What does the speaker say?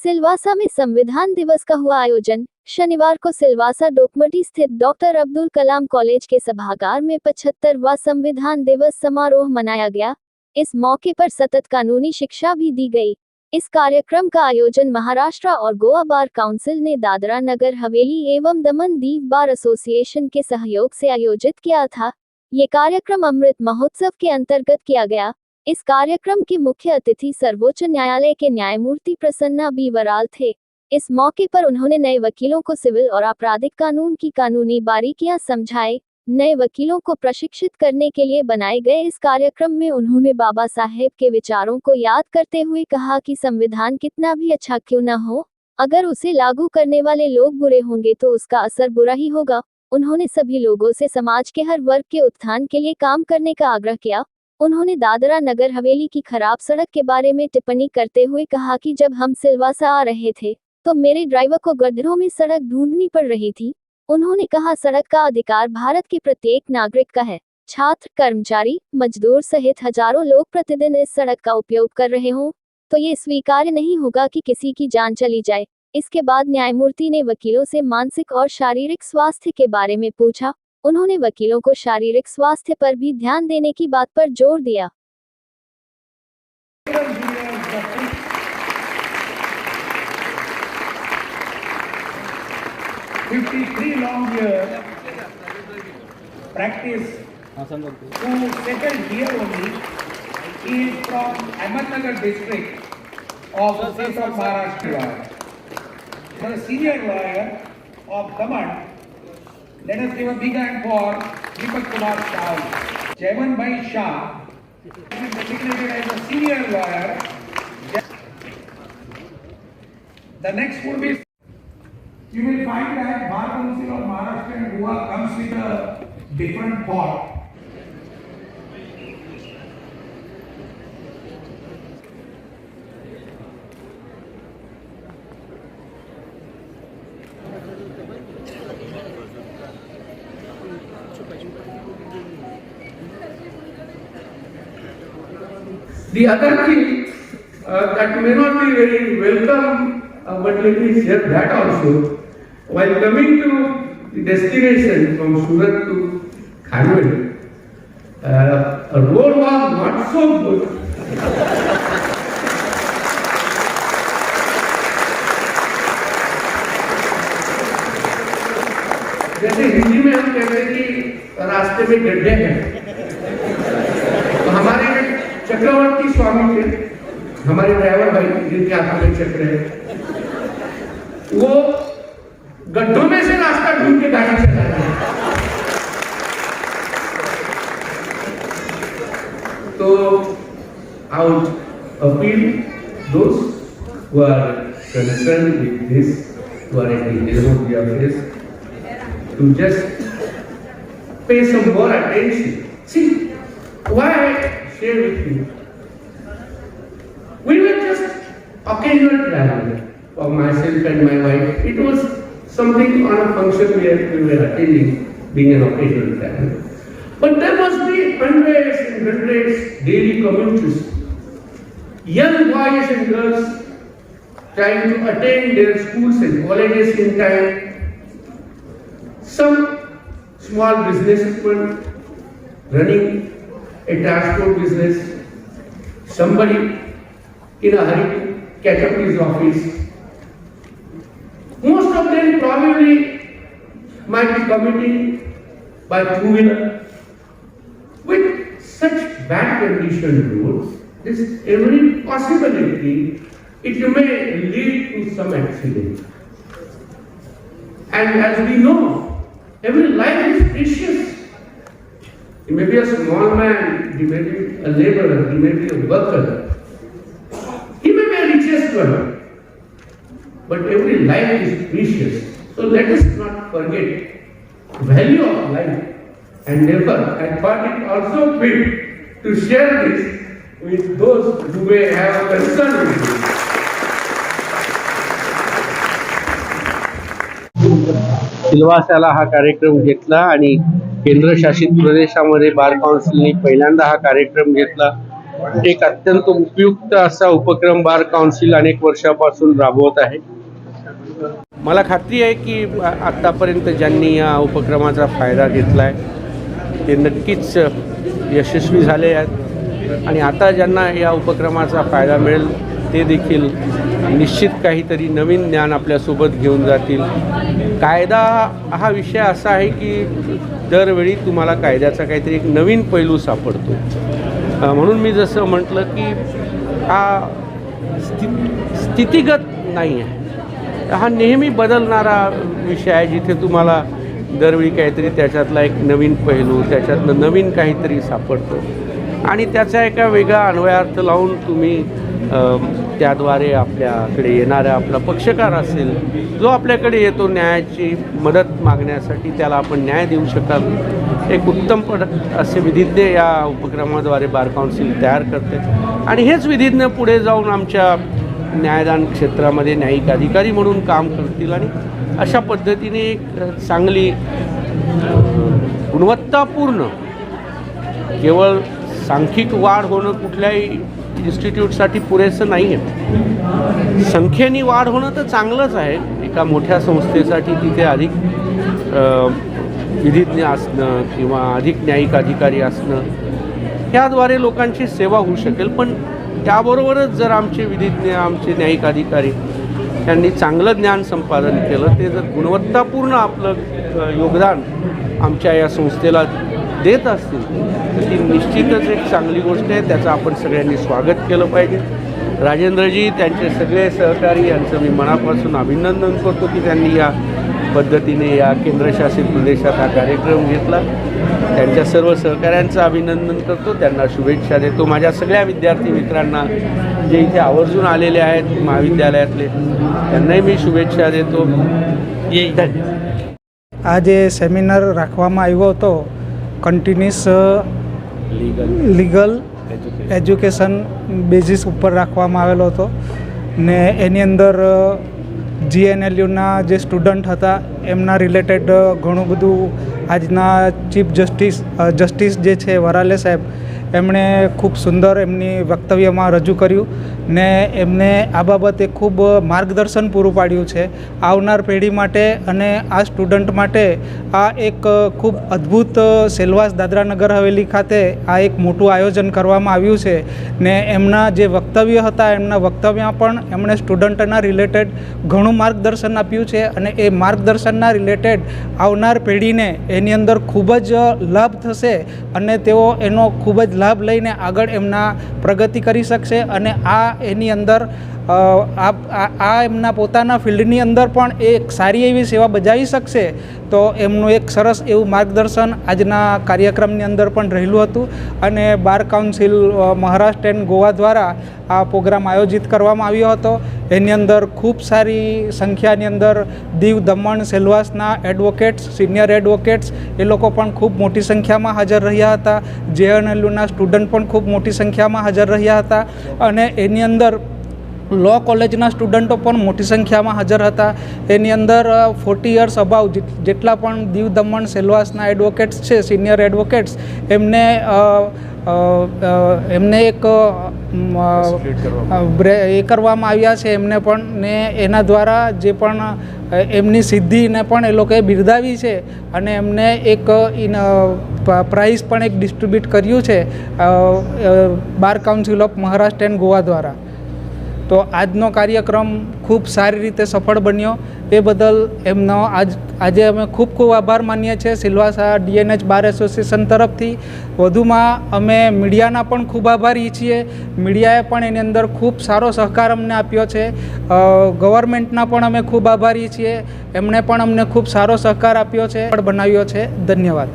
सिलवासा में संविधान दिवस का हुआ आयोजन। शनिवार को सिलवासा डोकमटी स्थित डॉक्टर अब्दुल कलाम कॉलेज के सभागार में 75वां संविधान दिवस समारोह मनाया गया। इस मौके पर सतत कानूनी शिक्षा भी दी गई। इस कार्यक्रम का आयोजन महाराष्ट्र और गोवा बार काउंसिल ने दादरा नगर हवेली एवं दमन दीव बार एसोसिएशन के सहयोग से आयोजित किया था। ये कार्यक्रम अमृत महोत्सव के अंतर्गत किया गया। इस कार्यक्रम के मुख्य अतिथि सर्वोच्च न्यायालय के न्यायमूर्ति प्रसन्ना बी वराल थे। इस मौके पर उन्होंने नए वकीलों को सिविल और आपराधिक कानून की कानूनी बारीकियां समझाई। नए वकीलों को प्रशिक्षित करने के लिए बनाए गए इस कार्यक्रम में उन्होंने बाबा साहेब के विचारों को याद करते हुए कहा कि संविधान कितना भी अच्छा क्यों न हो, अगर उसे लागू करने वाले लोग बुरे होंगे तो उसका असर बुरा ही होगा। उन्होंने सभी लोगों से समाज के हर वर्ग के उत्थान के लिए काम करने का आग्रह किया। उन्होंने दादरा नगर हवेली की खराब सड़क के बारे में टिप्पणी करते हुए कहा कि जब हम सिलवासा आ रहे थे तो मेरे ड्राइवर को गड्ढों में सड़क ढूंढनी पड़ रही थी। उन्होंने कहा सड़क का अधिकार भारत के प्रत्येक नागरिक का है। छात्र, कर्मचारी, मजदूर सहित हजारों लोग प्रतिदिन इस सड़क का उपयोग कर रहे हों तो ये स्वीकार्य नहीं होगा कि किसी की जान चली जाए। इसके बाद न्यायमूर्ति ने वकीलों से मानसिक और शारीरिक स्वास्थ्य के बारे में पूछा। उन्होंने वकीलों को शारीरिक स्वास्थ्य पर भी ध्यान देने की बात पर जोर दिया। 53 long years practice who settled here only. He is from Ahmednagar district of the state of Maharashtra. He is a senior lawyer of Daman. Let us give a big hand for Deepak Kumar Shah. Jaiman Bhai Shah is designated as a senior lawyer. The next would be. You will find that Bar Council of Maharashtra and Goa comes with a different pot. The other thing that may not be very welcome, but let me share that also. While coming to the destination from Surat to Khanwal, a road was not so good. जैसे हिंदी में हम कहते हैं कि रास्ते में गड्ढे हैं, तो हमारे चक्रवर्ती स्वामी थे, हमारे ड्राइवर भाई जिनके हाथों में चक्र है, वो गड्ढों में से रास्ता ढूंढ के गाड़ी चला रहे हैं। तो I would appeal those who are concerned with this, who are at the helm of the affairs, to just pay some more attention. See, why I share with you? We were just occasional traveler for myself and my wife. It was something on a function where we were attending, being an occasional traveler. But there must be hundreds and hundreds daily commuters, young boys and girls trying to attend their schools and colleges in time, some small businessmen running a transport business, somebody in a hurry to catch up his office. Most of them probably might be commuting by two-wheeler. With such bad condition roads, there is every possibility it may lead to some accident. And as we know, every life is precious. He may be a small man, he may be a laborer, he may be a worker, he may be a richest one. But every life is precious. So let us not forget the value of life. And therefore, I thought it also fit to share this with those who may have a concern with it. सिल्वासाला हा कार्यक्रम घेतला आणि केंद्रशासित प्रदेशामध्ये बार काउन्सिलने पहिल्यांदा हा कार्यक्रम घेतला. एक अत्यंत उपयुक्त असा उपक्रम बार काउन्सिल अनेक वर्षापासून राबवत आहे. मला खात्री आहे की आत्तापर्यंत ज्यांनी या उपक्रमाचा फायदा घेतला आहे ते नक्कीच यशस्वी झाले आहेत आणि आता ज्यांना या उपक्रमाचा फायदा मिळेल ते देखील निश्चित काहीतरी नवीन ज्ञान आपल्यासोबत घेऊन जातील. कायदा हा विषय असा आहे की दरवेळी तुम्हाला कायद्याचा काहीतरी एक नवीन पैलू सापडतो. म्हणून मी जसं म्हटलं की हा स्थितिगत नाही आहे, हा नेहमी बदलणारा विषय आहे जिथे तुम्हाला दरवेळी काहीतरी त्याच्यातला एक नवीन पैलू, त्याच्यातनं नवीन काहीतरी सापडतं आणि त्याचा एका वेगळा अन्वयार्थ लावून तुम्ही त्याद्वारे आपल्याकडे येणारा आपला पक्षकार असेल जो आपल्याकडे येतो न्यायाची मदत मागण्यासाठी त्याला आपण न्याय देऊ शकाल. एक उत्तम असे विधिज्ञ या उपक्रमाद्वारे बार काउन्सिल तयार करते आणि हेच विधिज्ञ पुढे जाऊन आमच्या न्यायदान क्षेत्रामध्ये न्यायिक अधिकारी म्हणून काम करतील आणि अशा पद्धतीने एक चांगली गुणवत्तापूर्ण केवळ सांख्यिक वाढ होणं कुठल्याही इन्स्टिट्यूटसाठी पुरेसं नाही आहे. संख्येने वाढ होणं तर चांगलंच आहे. एका मोठ्या संस्थेसाठी तिथे अधिक विधिज्ञ असणं किंवा अधिक न्यायिक अधिकारी असणं याद्वारे लोकांची सेवा होऊ शकेल. पण त्याबरोबरच जर आमचे विधिज्ञ आमचे न्यायिक अधिकारी यांनी चांगलं ज्ञान संपादन केलं, ते जर गुणवत्तापूर्ण आपलं योगदान आमच्या या संस्थेला देत असतील तर ती निश्चितच एक चांगली गोष्ट आहे. त्याचं आपण सगळ्यांनी स्वागत केलं पाहिजे. राजेंद्रजी त्यांचे सगळे सहकारी यांचं मी मनापासून अभिनंदन करतो की त्यांनी या पद्धतीने या केंद्रशासित प्रदेशात हा कार्यक्रम घेतला. त्यांच्या सर्व सहकाऱ्यांचं अभिनंदन करतो, त्यांना शुभेच्छा देतो. माझ्या सगळ्या विद्यार्थी मित्रांना जे इथे आवर्जून आलेले आहेत महाविद्यालयातले त्यांनाही मी शुभेच्छा देतो. આજે સેમિનાર રાખવામાં આવ્યો હતો કન્ટિન્યુઅસ લીગલ એજ્યુકેશન બેઝિસ ઉપર રાખવામાં આવેલો હતો ને એની અંદર જીએનએલયુના જે સ્ટુડન્ટ હતા એમના રિલેટેડ ઘણું બધું આજના ચીફ જસ્ટિસ જે છે વરાલે સાહેબ એમણે ખૂબ સુંદર એમની વક્તવ્યમાં રજૂ કર્યું ને એમને આ બાબતે ખૂબ માર્ગદર્શન પૂરું પાડ્યું છે આવનાર પેઢી માટે અને આ સ્ટુડન્ટ માટે. આ એક ખૂબ અદ્ભુત સેલવાસ દાદરા નગર હવેલી ખાતે આ એક મોટું આયોજન કરવામાં આવ્યું છે ને એમના જે વક્તવ્ય હતા એમના વક્તવ્યમાં પણ એમણે સ્ટુડન્ટના રિલેટેડ ઘણું માર્ગદર્શન આપ્યું છે અને એ માર્ગદર્શનના રિલેટેડ આવનાર પેઢીને એની અંદર ખૂબ જ લાભ થશે અને તેઓ એનો ખૂબ જ લાભ લઈને આગળ એમના પ્રગતિ કરી શકશે અને આ એની અંદર આ એમના પોતાના ફિલ્ડની અંદર પણ એક સારી એવી સેવા બજાવી શકશે. તો એમનું એક સરસ એવું માર્ગદર્શન આજના કાર્યક્રમની અંદર પણ રહેલું હતું અને bar council Maharashtra and Goa દ્વારા આ પ્રોગ્રામ આયોજિત કરવામાં આવ્યો હતો. એની અંદર ખૂબ સારી સંખ્યાની અંદર દીવ દમણ સેલવાસના એડવોકેટ્સ સિનિયર એડવોકેટ્સ એ લોકો પણ ખૂબ મોટી સંખ્યામાં હાજર રહ્યા હતા. જેએનએલયુના સ્ટુડન્ટ પણ ખૂબ મોટી સંખ્યામાં હાજર રહ્યા હતા અને એની અંદર લો કોલેજના સ્ટુડન્ટો પણ મોટી સંખ્યામાં હાજર હતા. એની અંદર 40 યર્સ અબાઉ જેટલા પણ દીવ દમણ સેલવાસના એડવોકેટ્સ છે સિનિયર એડવોકેટ્સ એમને એક એ કરવામાં આવ્યા છે એમને પણ ને એના દ્વારા જે પણ એમની સિદ્ધિને પણ એ લોકોએ બિરદાવી છે અને એમને એક પ્રાઇઝ પણ એક ડિસ્ટ્રીબ્યુટ કર્યું છે bar council of Maharashtra and Goa દ્વારા. તો આજનો કાર્યક્રમ ખૂબ સારી રીતે સફળ બન્યો એ બદલ એમનો આજે અમે ખૂબ ખૂબ આભાર માનીએ છીએ સિલવાસા ડીએનએચ બાર એસોસિએશન તરફથી. વધુમાં અમે મીડિયાના પણ ખૂબ આભારી છીએ. મીડિયાએ પણ એની અંદર ખૂબ સારો સહકાર અમને આપ્યો છે. ગવર્મેન્ટના પણ અમે ખૂબ આભારી છીએ, એમણે પણ અમને ખૂબ સારો સહકાર આપ્યો છે, બનાવ્યો છે. ધન્યવાદ.